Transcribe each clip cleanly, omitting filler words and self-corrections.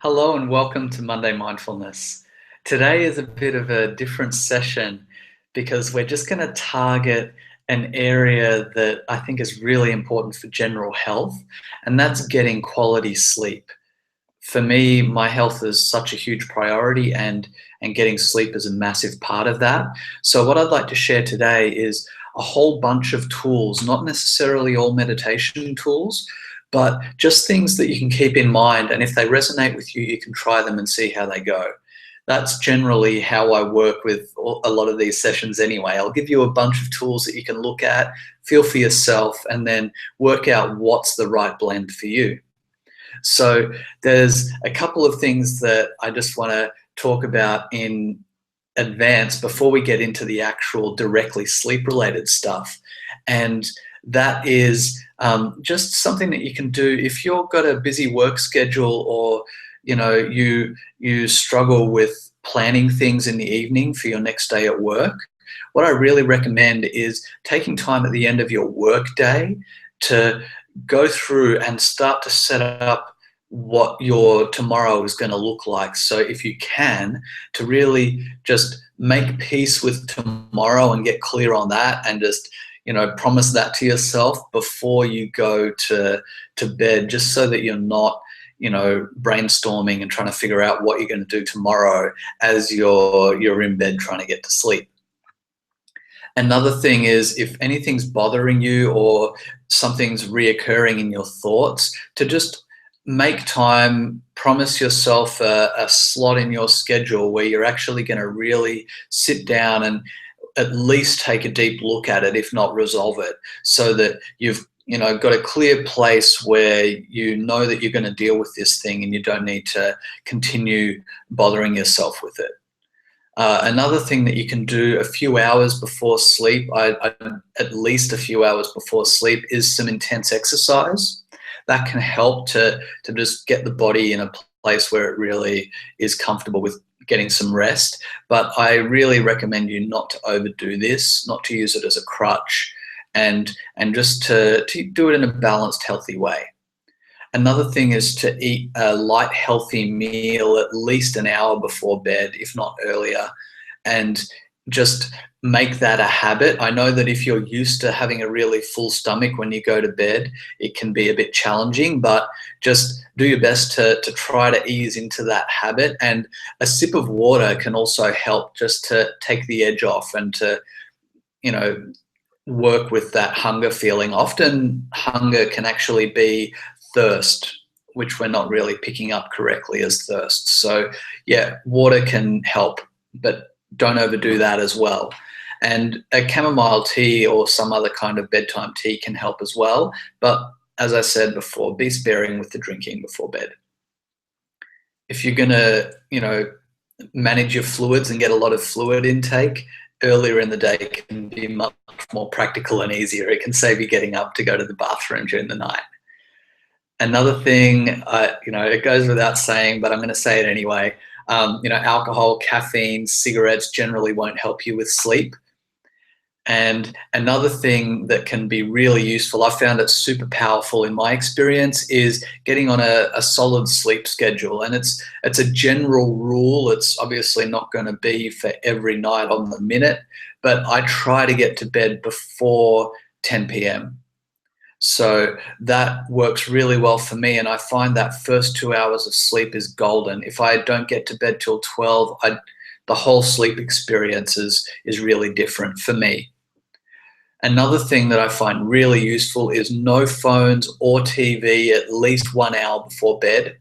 Hello and welcome to Monday Mindfulness. Today is a bit of a different session because we're just going to target an area that I think is really important for general health, and that's getting quality sleep. For me, my health is such a huge priority, and getting sleep is a massive part of that. So what I'd like to share today is a whole bunch of tools, not necessarily all meditation tools, but just things that you can keep in mind, and if they resonate with you, you can try them and see how they go. That's generally how I work with a lot of these sessions anyway. I'll give you a bunch of tools that you can look at, feel for yourself, and then work out what's the right blend for you. So there's a couple of things that I just want to talk about in advance before we get into the actual directly sleep related stuff. And that is just something that you can do if you've got a busy work schedule, or you struggle with planning things in the evening for your next day at work. What I really recommend is taking time at the end of your work day to go through and start to set up what your tomorrow is going to look like. So if you can, to really just make peace with tomorrow and get clear on that, and just promise that to yourself before you go to bed, just so that you're not brainstorming and trying to figure out what you're going to do tomorrow as you're in bed trying to get to sleep. Another thing is, if anything's bothering you or something's reoccurring in your thoughts, to just make time, promise yourself a slot in your schedule where you're actually going to really sit down and at least take a deep look at it, if not resolve it, so that you've got a clear place where you know that you're going to deal with this thing and you don't need to continue bothering yourself with it. Another thing that you can do a few hours before sleep, at least a few hours before sleep, is some intense exercise. That can help to just get the body in a place where it really is comfortable with getting some rest. But I really recommend you not to overdo this, not to use it as a crutch, and just to do it in a balanced, healthy way. Another thing is to eat a light, healthy meal at least an hour before bed, if not earlier, and just make that a habit. I know that if you're used to having a really full stomach when you go to bed, it can be a bit challenging, but just do your best to try to ease into that habit. And a sip of water can also help, just to take the edge off and to, work with that hunger feeling. Often hunger can actually be thirst, which we're not really picking up correctly as thirst. So yeah, water can help, but don't overdo that as well. And a chamomile tea or some other kind of bedtime tea can help as well. But as I said before, be sparing with the drinking before bed. If you're going to, manage your fluids and get a lot of fluid intake, earlier in the day can be much more practical and easier. It can save you getting up to go to the bathroom during the night. Another thing, it goes without saying, but I'm going to say it anyway. Alcohol, caffeine, cigarettes generally won't help you with sleep. And another thing that can be really useful, I found it super powerful in my experience, is getting on a solid sleep schedule. And it's a general rule. It's obviously not going to be for every night on the minute, but I try to get to bed before 10 p.m. So that works really well for me, and I find that first 2 hours of sleep is golden. If I don't get to bed till 12, the whole sleep experience is really different for me. Another thing that I find really useful is no phones or TV at least 1 hour before bed.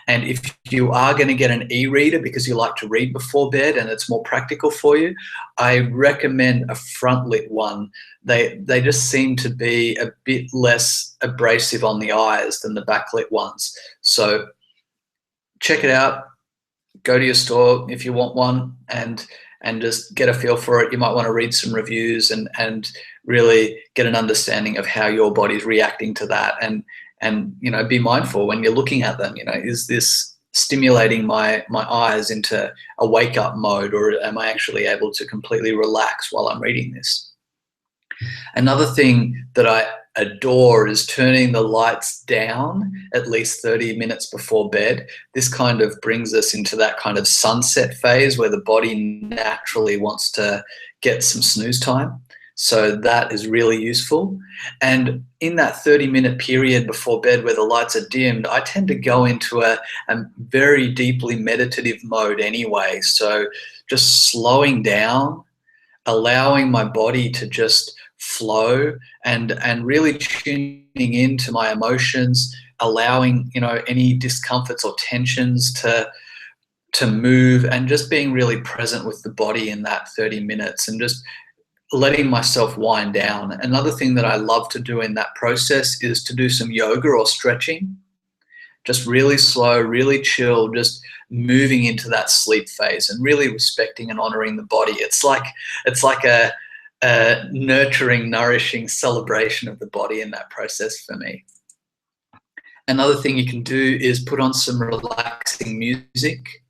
And if you are going to get an e-reader because you like to read before bed and it's more practical for you, I recommend a front-lit one. They just seem to be a bit less abrasive on the eyes than the backlit ones. So check it out. Go to your store if you want one, and just get a feel for it. You might want to read some reviews and really get an understanding of how your body's reacting to that, and be mindful when you're looking at them. Is this stimulating my eyes into a wake up mode, or am I actually able to completely relax while I'm reading this? Another thing that I adore is turning the lights down at least 30 minutes before bed. This kind of brings us into that kind of sunset phase where the body naturally wants to get some snooze time. So that is really useful. And in that 30-minute period before bed where the lights are dimmed, I tend to go into a very deeply meditative mode anyway. So just slowing down, allowing my body to just flow and really tuning into my emotions, allowing, you know, any discomforts or tensions to move, and just being really present with the body in that 30 minutes and just letting myself wind down. Another thing that I love to do in that process is to do some yoga or stretching. Just really slow, really chill, just moving into that sleep phase and really respecting and honoring the body. It's like a nurturing, nourishing celebration of the body in that process for me. Another thing you can do is put on some relaxing music,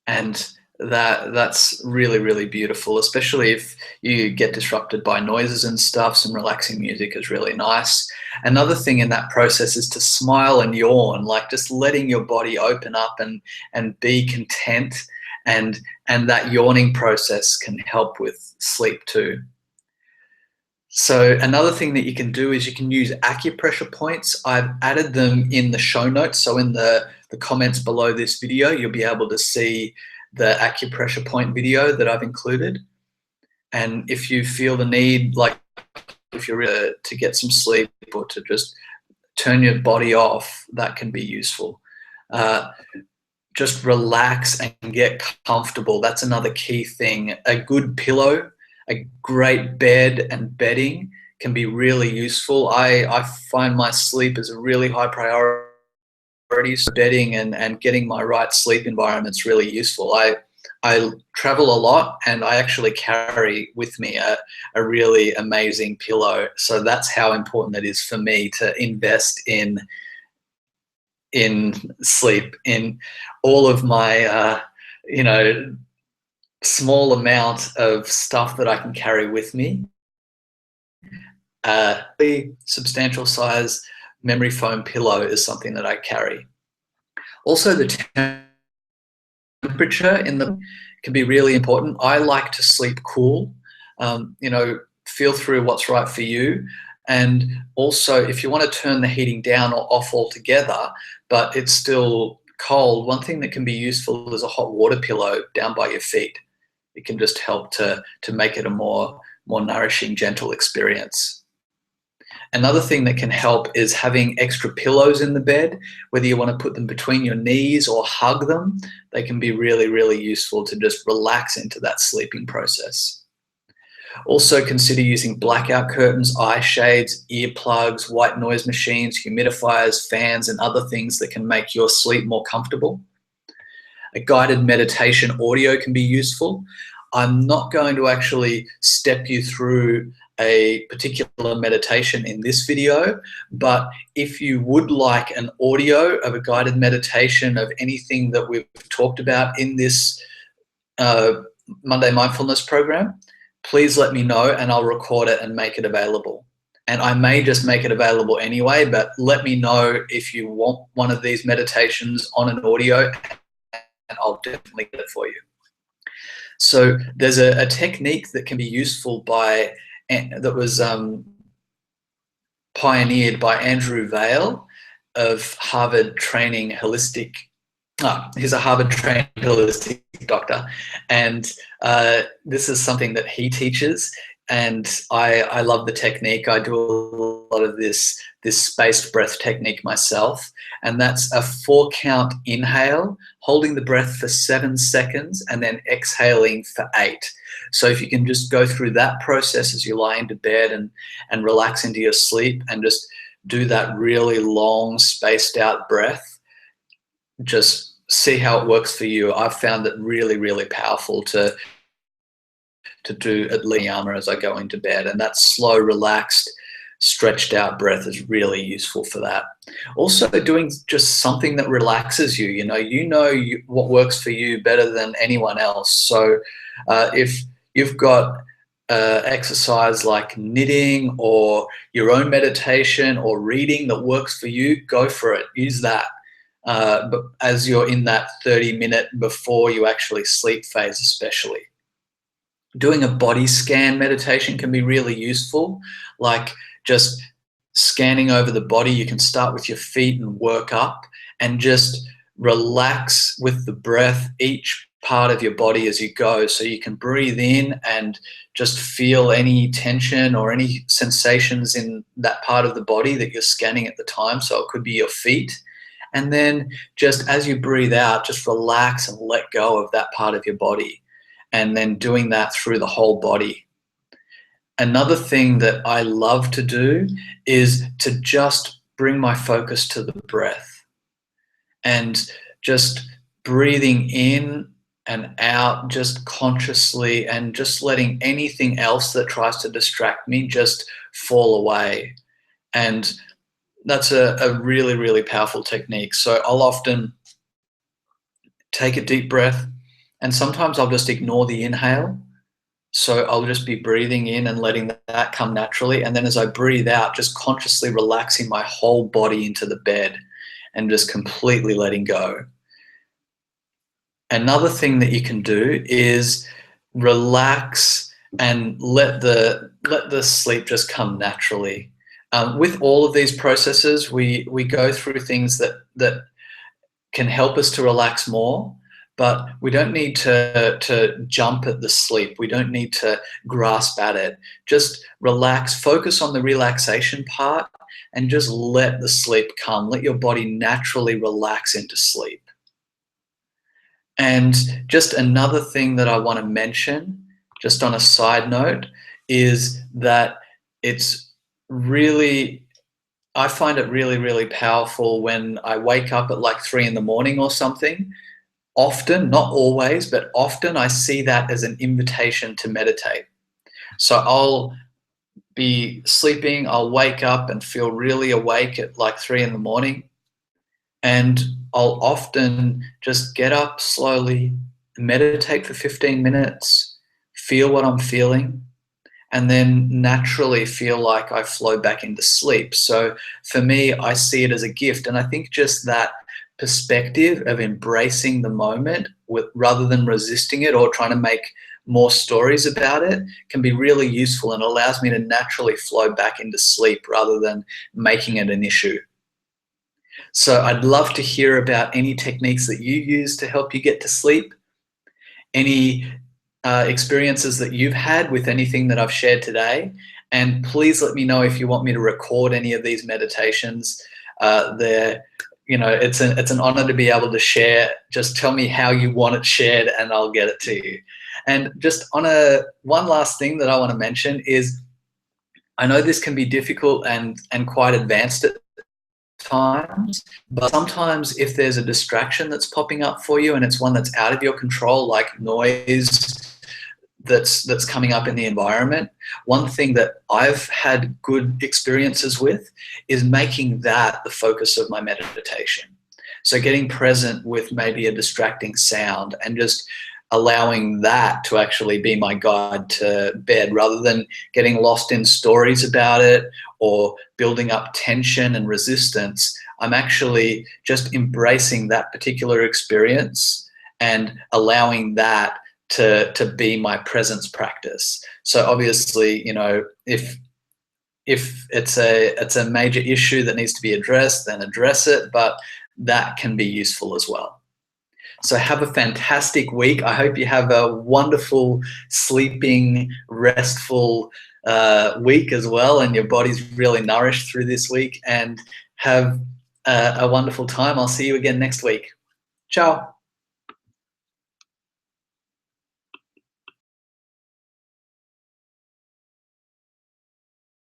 and that's really, really beautiful, especially if you get disrupted by noises and stuff. Some relaxing music is really nice. Another thing in that process is to smile and yawn, like just letting your body open up and be content, and that yawning process can help with sleep too. So another thing that you can do is you can use acupressure points. I've added them in the show notes. So in the comments below this video, you'll be able to see the acupressure point video that I've included. And if you feel the need, like if you're to get some sleep or to just turn your body off, that can be useful. Just relax and get comfortable. That's another key thing. A good pillow, a great bed and bedding can be really useful. I find my sleep is a really high priority. So bedding and getting my right sleep environment is really useful. I travel a lot, and I actually carry with me a really amazing pillow. So that's how important it is for me to invest in sleep, in all of my you know, small amount of stuff that I can carry with me. Substantial size memory foam pillow is something that I carry. Also, the temperature in the can be really important. I like to sleep cool. You know, feel through what's right for you. And also, if you want to turn the heating down or off altogether, but it's still cold, one thing that can be useful is a hot water pillow down by your feet. It can just help to make it a more nourishing, gentle experience. Another thing that can help is having extra pillows in the bed, whether you want to put them between your knees or hug them. They can be really, really useful to just relax into that sleeping process. Also consider using blackout curtains, eye shades, earplugs, white noise machines, humidifiers, fans, and other things that can make your sleep more comfortable. A guided meditation audio can be useful. I'm not going to actually step you through a particular meditation in this video, but if you would like an audio of a guided meditation of anything that we've talked about in this Monday Mindfulness program, please let me know and I'll record it and make it available. And I may just make it available anyway, but let me know if you want one of these meditations on an audio, and I'll definitely get it for you. So there's a technique that can be useful that was pioneered by Andrew Vail of Harvard training holistic. He's a Harvard trained holistic doctor, and this is something that he teaches. And I love the technique. I do a lot of this spaced breath technique myself, and that's a 4-count inhale, holding the breath for 7 seconds, and then exhaling for 8. So if you can just go through that process as you lie into bed and relax into your sleep, and just do that really long spaced out breath, just see how it works for you. I've found it really, really powerful to do at least as I go into bed, and that slow, relaxed, stretched out breath is really useful for that. Also, doing just something that relaxes you. You know what works for you better than anyone else. So if you've got exercise like knitting or your own meditation or reading that works for you, go for it. Use that. But as you're in that 30-minute before you actually sleep phase, especially. Doing a body scan meditation can be really useful, like just scanning over the body. You can start with your feet and work up and just relax with the breath each part of your body as you go. So you can breathe in and just feel any tension or any sensations in that part of the body that you're scanning at the time. So it could be your feet. And then just as you breathe out, just relax and let go of that part of your body. And then doing that through the whole body. Another thing that I love to do is to just bring my focus to the breath and just breathing in and out just consciously and just letting anything else that tries to distract me just fall away. And that's a really, really powerful technique. So I'll often take a deep breath, and sometimes I'll just ignore the inhale. So I'll just be breathing in and letting that come naturally. And then as I breathe out, just consciously relaxing my whole body into the bed and just completely letting go. Another thing that you can do is relax and let the sleep just come naturally. With all of these processes, we go through things that can help us to relax more. But we don't need to jump at the sleep. We don't need to grasp at it. Just relax, focus on the relaxation part, and just let the sleep come. Let your body naturally relax into sleep. And just another thing that I want to mention, just on a side note, is that it's really, I find it really, really powerful when I wake up at like 3 in the morning or something. Often, not always, but often I see that as an invitation to meditate. So I'll be sleeping, I'll wake up and feel really awake at like 3 in the morning. And I'll often just get up slowly, meditate for 15 minutes, feel what I'm feeling, and then naturally feel like I flow back into sleep. So for me, I see it as a gift. And I think just that perspective of embracing the moment rather than resisting it or trying to make more stories about it can be really useful, and allows me to naturally flow back into sleep rather than making it an issue. So I'd love to hear about any techniques that you use to help you get to sleep, any experiences that you've had with anything that I've shared today, and please let me know if you want me to record any of these meditations. It's an honor to be able to share. Just tell me how you want it shared and I'll get it to you. And just one last thing that I want to mention is, I know this can be difficult and quite advanced at times, but sometimes if there's a distraction that's popping up for you and it's one that's out of your control, like noise that's coming up in the environment, one thing that I've had good experiences with is making that the focus of my meditation. So getting present with maybe a distracting sound and just allowing that to actually be my guide to bed, rather than getting lost in stories about it or building up tension and resistance. I'm actually just embracing that particular experience and allowing that to be my presence practice. So obviously, if it's a major issue that needs to be addressed, then address it, but that can be useful as well. So have a fantastic week. I hope you have a wonderful, sleeping, restful week as well, and your body's really nourished through this week, and have a wonderful time. I'll see you again next week. Ciao.